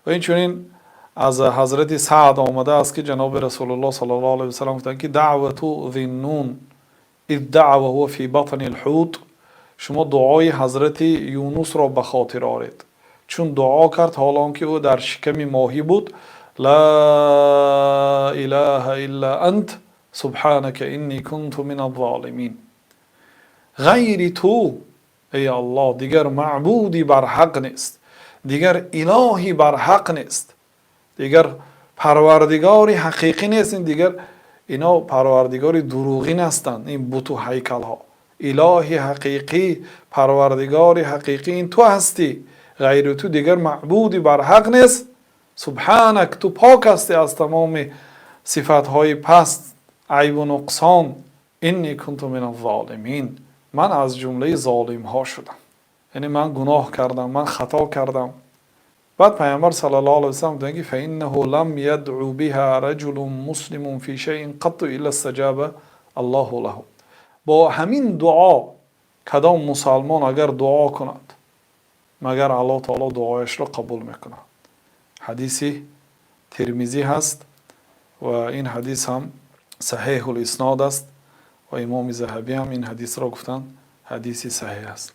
و این چونین از حضرت سعد آمده است که جناب رسول الله صلی الله علیه و سلم گفتند که دعوت ذی النون اذ دعا وهو فی بطن الحوت، شما دعای حضرت یونس را به خاطر آرید چون دعا کرد حالان که او در شکم ماهی بود: لا اله الا انت سبحانك انی کنت من الظالمین. غیر تو ای الله دیگر معبودی بر حق نیست، دیگر الهی بر حق نیست، دیگر پروردگاری حقیقی نیست. این دیگر اینا پروردگاری دروغین هستند، این بت و هیکل ها. الهی حقیقی، پروردگاری حقیقی این تو هستی، غیر تو دیگر معبودی بر حق نیست. سبحانک تو پاک هستی از تمام صفت های پست، عیب و نقصان. انی کنت من الظالمین، من از جمله ظالم ها شدم، یعنی من گناه کردم، من خطا کردم. بعد پیامبر صلی الله علیه و سلم میگه فانه لم يدعو بها رجل مسلم في شيء قط الا استجاب الله له. با همین دعا کدام مسلمان اگر دعا کند مگر الله تعالی دعایش را قبول میکند. حدیث ترمذی هست و این حدیث هم صحیح الاسناد است و امام ذهبی هم این حدیث را گفتند حدیث صحیح است.